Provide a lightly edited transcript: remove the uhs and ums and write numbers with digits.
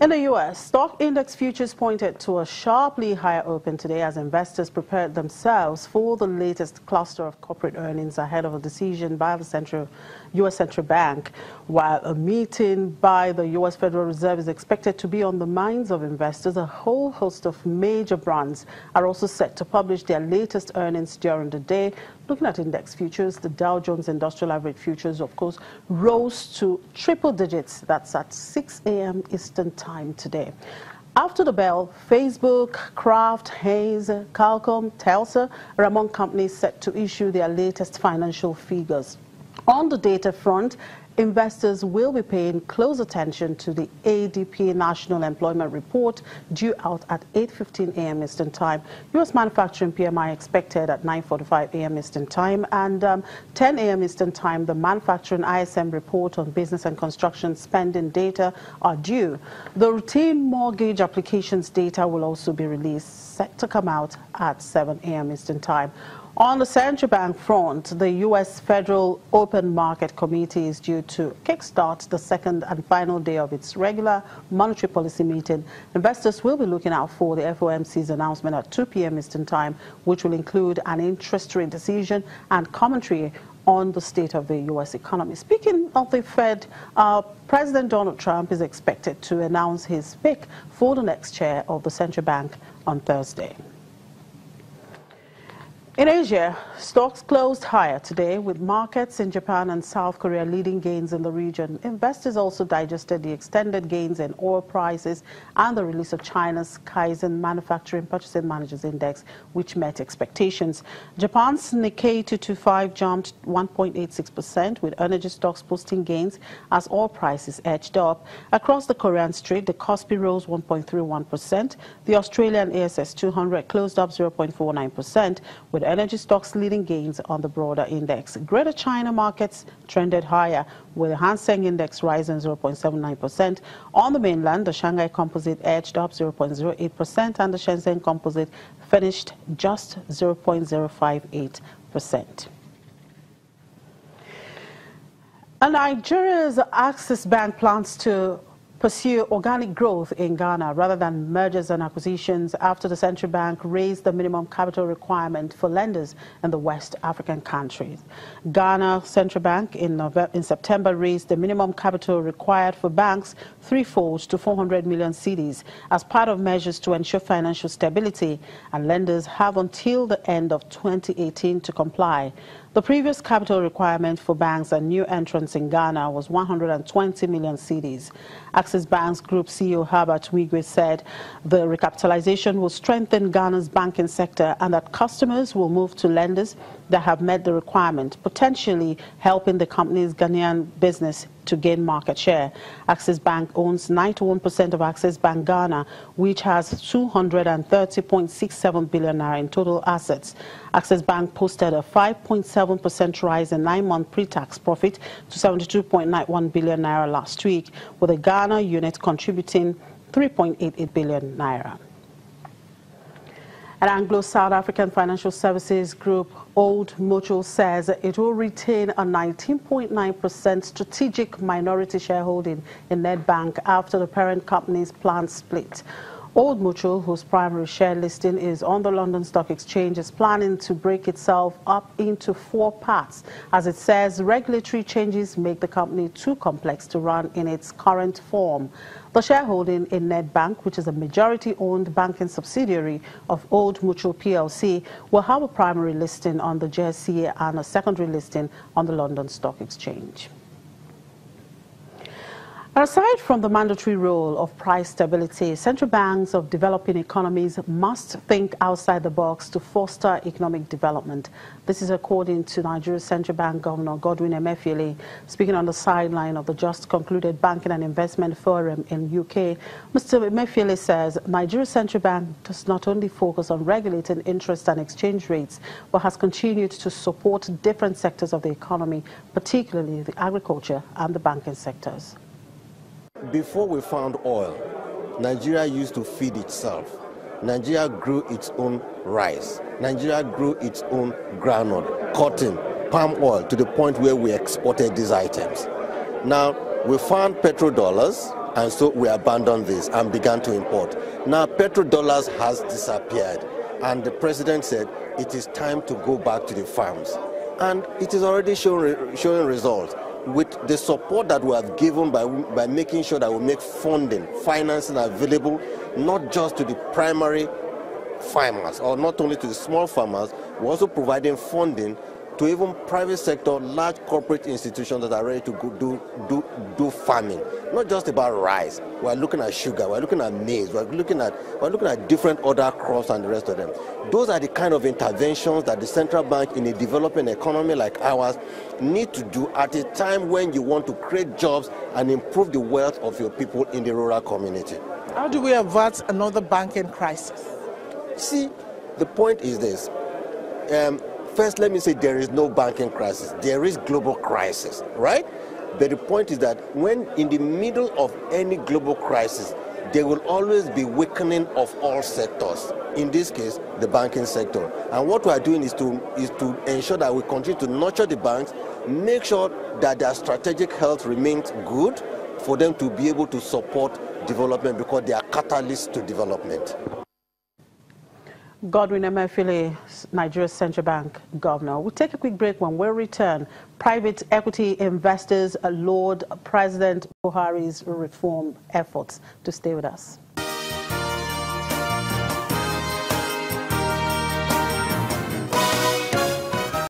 In the U.S., stock index futures pointed to a sharply higher open today as investors prepared themselves for the latest cluster of corporate earnings ahead of a decision by the U.S. Central Bank, while a meeting by the U.S. Federal Reserve is expected to be on the minds of investors. A whole host of major brands are also set to publish their latest earnings during the day. Looking at index futures, the Dow Jones Industrial Average futures, of course, rose to triple digits. That's at 6 a.m. Eastern Time today. After the bell, Facebook, Kraft, Hayes, Qualcomm, Telsa are among companies set to issue their latest financial figures. On the data front, investors will be paying close attention to the ADP National Employment Report due out at 8:15 a.m. Eastern Time. U.S. manufacturing PMI expected at 9:45 a.m. Eastern Time, and 10 a.m. Eastern Time, the manufacturing ISM report on business and construction spending data are due. The routine mortgage applications data will also be released, set to come out at 7 a.m. Eastern Time. On the central bank front, the U.S. Federal Open Market Committee is due to kickstart the second and final day of its regular monetary policy meeting. Investors will be looking out for the FOMC's announcement at 2 p.m. Eastern Time, which will include an interest rate decision and commentary on the state of the U.S. economy. Speaking of the Fed, President Donald Trump is expected to announce his pick for the next chair of the central bank on Thursday. In Asia, stocks closed higher today, with markets in Japan and South Korea leading gains in the region. Investors also digested the extended gains in oil prices and the release of China's Kaizen Manufacturing Purchasing Managers Index, which met expectations. Japan's Nikkei 225 jumped 1.86%, with energy stocks posting gains as oil prices edged up. Across the Korean Strait, the Kospi rose 1.31%. The Australian ASX 200 closed up 0.49%, with energy stocks leading gains on the broader index. Greater China markets trended higher, with the Hang Seng Index rising 0.79%. On the mainland, the Shanghai Composite edged up 0.08%, and the Shenzhen Composite finished just 0.058%. And Nigeria's Axis Bank plans to pursue organic growth in Ghana rather than mergers and acquisitions after the central bank raised the minimum capital requirement for lenders in the West African countries. Ghana Central Bank in September raised the minimum capital required for banks threefold to 400 million cedis as part of measures to ensure financial stability, and lenders have until the end of 2018 to comply. The previous capital requirement for banks and new entrants in Ghana was 120 million cedis. Axis Bank's Group CEO Herbert Wigwe said the recapitalization will strengthen Ghana's banking sector and that customers will move to lenders that have met the requirement, potentially helping the company's Ghanaian business to gain market share. Axis Bank owns 91% of Axis Bank Ghana, which has 230.67 billion naira in total assets. Axis Bank posted a 5.7% rise in 9-month pre-tax profit to 72.91 billion naira last week, with the Ghana unit contributing 3.88 billion naira. An Anglo-South African financial services group, Old Mutual, says it will retain a 19.9% strategic minority shareholding in Nedbank after the parent company's planned split. Old Mutual, whose primary share listing is on the London Stock Exchange, is planning to break itself up into 4 parts. As it says, regulatory changes make the company too complex to run in its current form. The shareholding in Nedbank, which is a majority-owned banking subsidiary of Old Mutual PLC, will have a primary listing on the JSE and a secondary listing on the London Stock Exchange. Aside from the mandatory role of price stability, central banks of developing economies must think outside the box to foster economic development. This is according to Nigeria's Central Bank Governor Godwin Emefiele, speaking on the sideline of the just concluded Banking and Investment Forum in UK. Mr. Emefiele says Nigeria's Central Bank does not only focus on regulating interest and exchange rates, but has continued to support different sectors of the economy, particularly the agriculture and the banking sectors. Before we found oil, Nigeria used to feed itself. Nigeria grew its own rice. Nigeria grew its own groundnut, cotton, palm oil, to the point where we exported these items. Now, we found petrodollars, And so we abandoned this and began to import. Now petrodollars has disappeared, and the president said it is time to go back to the farms. And it is already showing results with the support that we have given by making sure that we make funding, financing available, not just to the primary farmers or not only to the small farmers, we're also providing funding to even private sector, large corporate institutions that are ready to go do farming. Not just about rice. We're looking at sugar, we're looking at maize, we're looking at different other crops and the rest of them. Those are the kind of interventions that the central bank in a developing economy like ours need to do at a time when you want to create jobs and improve the wealth of your people in the rural community. How do we avert another banking crisis? See, the point is this. First, let me say there is no banking crisis. There is global crisis, right? But the point is that when in the middle of any global crisis, there will always be weakening of all sectors. In this case, the banking sector. And what we are doing is to ensure that we continue to nurture the banks, make sure that their strategic health remains good for them to be able to support development because they are catalysts to development. Godwin Emefiele, Nigeria's central bank governor. We'll take a quick break. When we return, private equity investors laud President Buhari's reform efforts. To stay with us.